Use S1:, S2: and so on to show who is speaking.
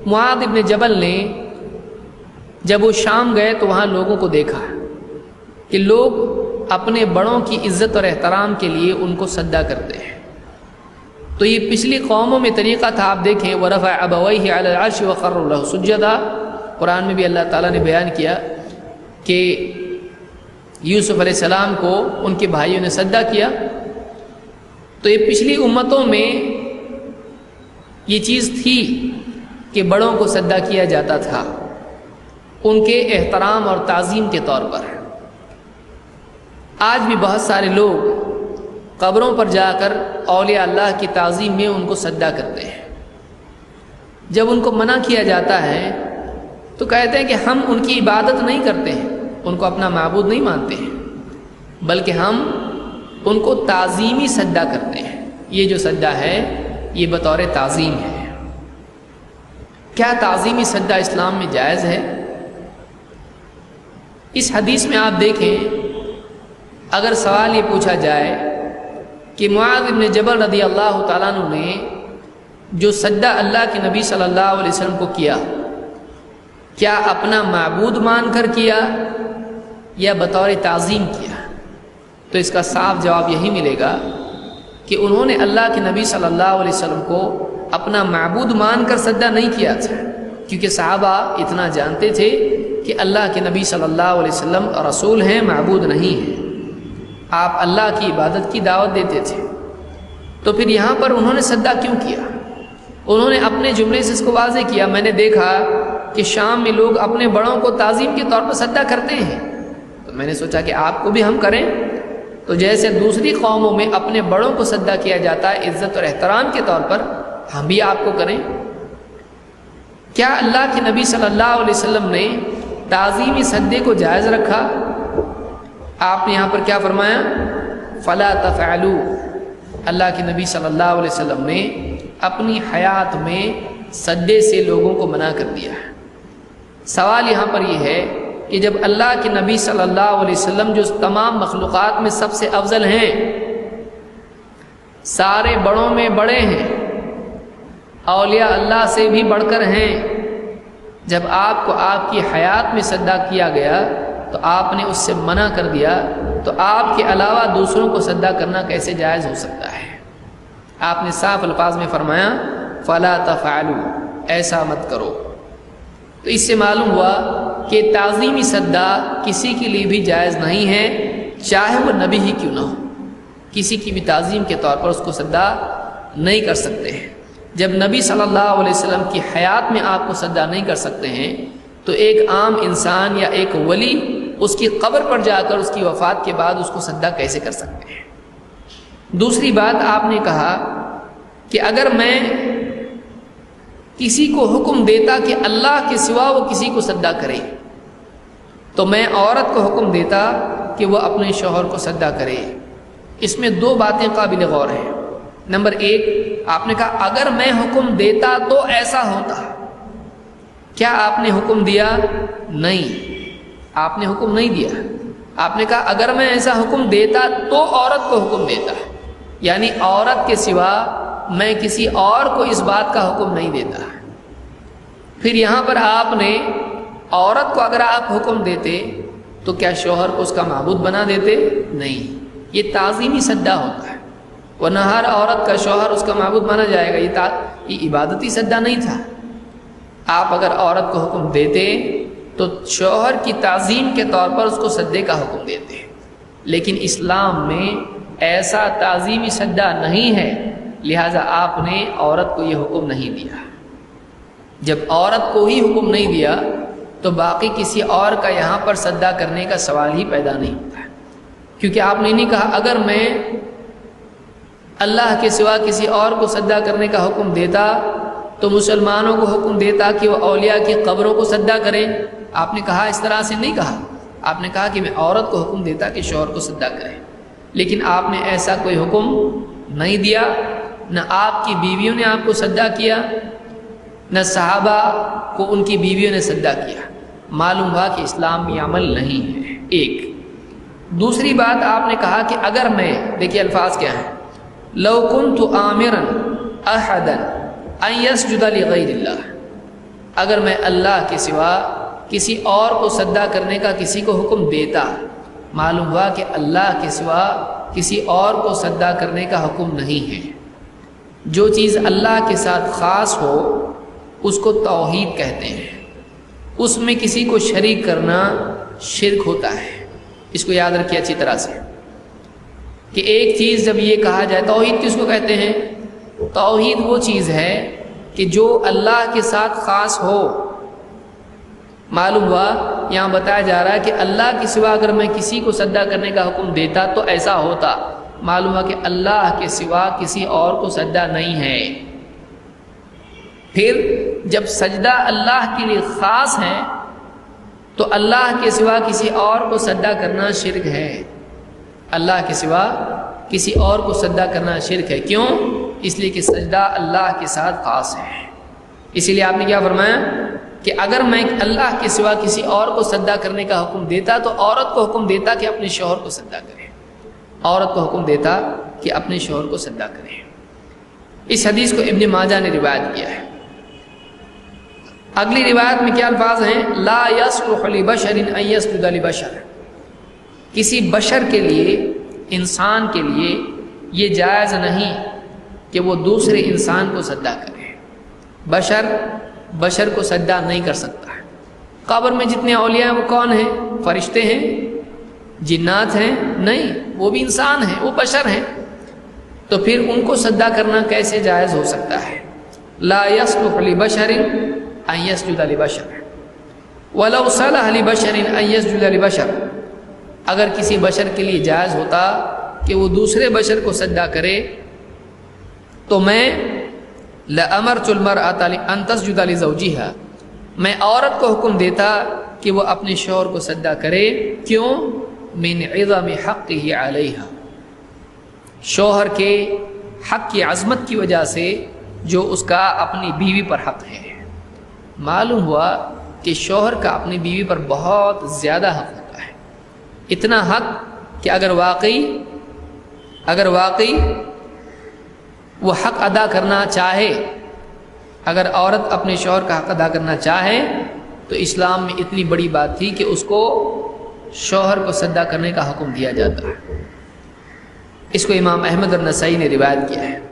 S1: معاذ ابن جبل نے جب وہ شام گئے تو وہاں لوگوں کو دیکھا کہ لوگ اپنے بڑوں کی عزت اور احترام کے لیے ان کو سجدہ کرتے ہیں۔ تو یہ پچھلی قوموں میں طریقہ تھا، آپ دیکھیں وَرَفَعَ أَبَوَيْهِ عَلَى الْعَرْشِ وَخَرُّوا لَهُ سُجَّدًا، قرآن میں بھی اللہ تعالیٰ نے بیان کیا کہ یوسف علیہ السلام کو ان کے بھائیوں نے سجدہ کیا۔ تو یہ پچھلی امتوں میں یہ چیز تھی کہ بڑوں کو سجدہ کیا جاتا تھا ان کے احترام اور تعظیم کے طور پر۔ آج بھی بہت سارے لوگ قبروں پر جا کر اولیاء اللہ کی تعظیم میں ان کو سجدہ کرتے ہیں۔ جب ان کو منع کیا جاتا ہے تو کہتے ہیں کہ ہم ان کی عبادت نہیں کرتے ہیں، ان کو اپنا معبود نہیں مانتے ہیں، بلکہ ہم ان کو تعظیمی سجدہ کرتے ہیں۔ یہ جو سجدہ ہے یہ بطور تعظیم ہے۔ کیا تعظیمی سجدہ اسلام میں جائز ہے؟ اس حدیث میں آپ دیکھیں، اگر سوال یہ پوچھا جائے کہ معاذ بن جبل رضی اللہ تعالیٰ عنہ نے جو سجدہ اللہ کے نبی صلی اللہ علیہ وسلم کو کیا، کیا اپنا معبود مان کر کیا یا بطور تعظیم کیا؟ تو اس کا صاف جواب یہی ملے گا کہ انہوں نے اللہ کے نبی صلی اللہ علیہ وسلم کو اپنا معبود مان کر سجدہ نہیں کیا تھا، کیونکہ صحابہ اتنا جانتے تھے کہ اللہ کے نبی صلی اللہ علیہ وسلم رسول ہیں، معبود نہیں ہیں، آپ اللہ کی عبادت کی دعوت دیتے تھے۔ تو پھر یہاں پر انہوں نے سجدہ کیوں کیا؟ انہوں نے اپنے جملے سے اس کو واضح کیا، میں نے دیکھا کہ شام میں لوگ اپنے بڑوں کو تعظیم کے طور پر سجدہ کرتے ہیں، تو میں نے سوچا کہ آپ کو بھی ہم کریں۔ تو جیسے دوسری قوموں میں اپنے بڑوں کو سجدہ کیا جاتا ہے عزت اور احترام کے طور پر، ہم بھی آپ کو کریں۔ کیا اللہ کے نبی صلی اللہ علیہ وسلم نے تعظیمی سجدے کو جائز رکھا؟ آپ نے یہاں پر کیا فرمایا؟ فَلَا تَفْعَلُوا، اللہ کے نبی صلی اللہ علیہ وسلم نے اپنی حیات میں سجدے سے لوگوں کو منع کر دیا ہے۔ سوال یہاں پر یہ ہے کہ جب اللہ کے نبی صلی اللہ علیہ وسلم جو تمام مخلوقات میں سب سے افضل ہیں، سارے بڑوں میں بڑے ہیں، اولیاء اللہ سے بھی بڑھ کر ہیں، جب آپ کو آپ کی حیات میں سجدہ کیا گیا تو آپ نے اس سے منع کر دیا، تو آپ کے علاوہ دوسروں کو سجدہ کرنا کیسے جائز ہو سکتا ہے؟ آپ نے صاف الفاظ میں فرمایا فَلَا تَفْعَلُوا، ایسا مت کرو۔ تو اس سے معلوم ہوا کہ تعظیمی سجدہ کسی کے لیے بھی جائز نہیں ہے، چاہے وہ نبی ہی کیوں نہ ہو، کسی کی بھی تعظیم کے طور پر اس کو سجدہ نہیں کر سکتے ہیں۔ جب نبی صلی اللہ علیہ وسلم کی حیات میں آپ کو سجدہ نہیں کر سکتے ہیں تو ایک عام انسان یا ایک ولی اس کی قبر پر جا کر اس کی وفات کے بعد اس کو سجدہ کیسے کر سکتے ہیں؟ دوسری بات آپ نے کہا کہ اگر میں کسی کو حکم دیتا کہ اللہ کے سوا وہ کسی کو سجدہ کرے تو میں عورت کو حکم دیتا کہ وہ اپنے شوہر کو سجدہ کرے۔ اس میں دو باتیں قابل غور ہیں۔ نمبر ایک، آپ نے کہا اگر میں حکم دیتا تو ایسا ہوتا۔ کیا آپ نے حکم دیا؟ نہیں، آپ نے حکم نہیں دیا۔ آپ نے کہا اگر میں ایسا حکم دیتا تو عورت کو حکم دیتا، یعنی عورت کے سوا میں کسی اور کو اس بات کا حکم نہیں دیتا۔ پھر یہاں پر آپ نے عورت کو اگر آپ حکم دیتے تو کیا شوہر کو اس کا معبود بنا دیتے؟ نہیں، یہ تعظیمی سجدہ ہوتا ہے، ورنہ ہر عورت کا شوہر اس کا معبود مانا جائے گا۔ یہ عبادتی سجدہ نہیں تھا۔ آپ اگر عورت کو حکم دیتے تو شوہر کی تعظیم کے طور پر اس کو سجدے کا حکم دیتے، لیکن اسلام میں ایسا تعظیمی سجدہ نہیں ہے، لہٰذا آپ نے عورت کو یہ حکم نہیں دیا۔ جب عورت کو ہی حکم نہیں دیا تو باقی کسی اور کا یہاں پر سجدہ کرنے کا سوال ہی پیدا نہیں ہوتا، کیونکہ آپ نے نہیں کہا اگر میں اللہ کے سوا کسی اور کو سجدہ کرنے کا حکم دیتا تو مسلمانوں کو حکم دیتا کہ وہ اولیاء کی قبروں کو سجدہ کریں۔ آپ نے کہا اس طرح سے نہیں کہا، آپ نے کہا کہ میں عورت کو حکم دیتا کہ شوہر کو سجدہ کریں، لیکن آپ نے ایسا کوئی حکم نہیں دیا۔ نہ آپ کی بیویوں نے آپ کو سجدہ کیا، نہ صحابہ کو ان کی بیویوں نے سجدہ کیا۔ معلوم ہوا کہ اسلام میں عمل نہیں ہے۔ ایک دوسری بات آپ نے کہا کہ اگر میں، دیکھیے الفاظ کیا ہیں، لو كنت آمرا احدا ان يسجد لغیر اللہ، اگر میں اللہ کے سوا کسی اور کو سجدہ کرنے کا کسی کو حکم دیتا، معلوم ہوا کہ اللہ کے سوا کسی اور کو سجدہ کرنے کا حکم نہیں ہے۔ جو چیز اللہ کے ساتھ خاص ہو اس کو توحید کہتے ہیں، اس میں کسی کو شریک کرنا شرک ہوتا ہے۔ اس کو یاد رکھیے اچھی طرح سے کہ ایک چیز جب یہ کہا جائے، توحید کس کو کہتے ہیں؟ توحید وہ چیز ہے کہ جو اللہ کے ساتھ خاص ہو۔ معلوم ہوا یہاں بتایا جا رہا ہے کہ اللہ کے سوا اگر میں کسی کو سجدہ کرنے کا حکم دیتا تو ایسا ہوتا۔ معلوم ہوا کہ اللہ کے سوا کسی اور کو سجدہ نہیں ہے۔ پھر جب سجدہ اللہ کے لیے خاص ہے تو اللہ کے سوا کسی اور کو سجدہ کرنا شرک ہے۔ اللہ کے سوا کسی اور کو سجدہ کرنا شرک ہے۔ کیوں؟ اس لیے کہ سجدہ اللہ کے ساتھ خاص ہے۔ اسی لیے آپ نے کیا فرمایا کہ اگر میں اللہ کے سوا کسی اور کو سجدہ کرنے کا حکم دیتا تو عورت کو حکم دیتا کہ اپنے شوہر کو سجدہ کرے، عورت کو حکم دیتا کہ اپنے شوہر کو سجدہ کرے۔ اس حدیث کو ابن ماجہ نے روایت کیا ہے۔ اگلی روایت میں کیا الفاظ ہیں؟ لا يصلح لبشر ان يسجد لبشر، کسی بشر کے لیے، انسان کے لیے یہ جائز نہیں کہ وہ دوسرے انسان کو سجدہ کرے۔ بشر کو سجدہ نہیں کر سکتا ہے۔ قبر میں جتنے اولیاء ہیں وہ کون ہیں؟ فرشتے ہیں؟ جنات ہیں؟ نہیں، وہ بھی انسان ہیں، وہ بشر ہیں۔ تو پھر ان کو سجدہ کرنا کیسے جائز ہو سکتا ہے؟ لا يصلح لبشر ان يسجد لبشر ولو صلح لبشر ان يسجد لبشر، اگر کسی بشر کے لیے جائز ہوتا کہ وہ دوسرے بشر کو سجدہ کرے تو میں لأمرت المرأة ان تسجد لزوجها، میں عورت کو حکم دیتا کہ وہ اپنے شوہر کو سجدہ کرے۔ کیوں؟ من عظم حقه علیہا، شوہر کے حق کی عظمت کی وجہ سے جو اس کا اپنی بیوی پر حق ہے۔ معلوم ہوا کہ شوہر کا اپنی بیوی پر بہت زیادہ حق ہوتا ہے، اتنا حق کہ اگر واقعی وہ حق ادا کرنا چاہے، اگر عورت اپنے شوہر کا حق ادا کرنا چاہے تو اسلام میں اتنی بڑی بات تھی کہ اس کو شوہر کو سجدہ کرنے کا حکم دیا جاتا ہے۔ اس کو امام احمد اور نسائی نے روایت کیا ہے۔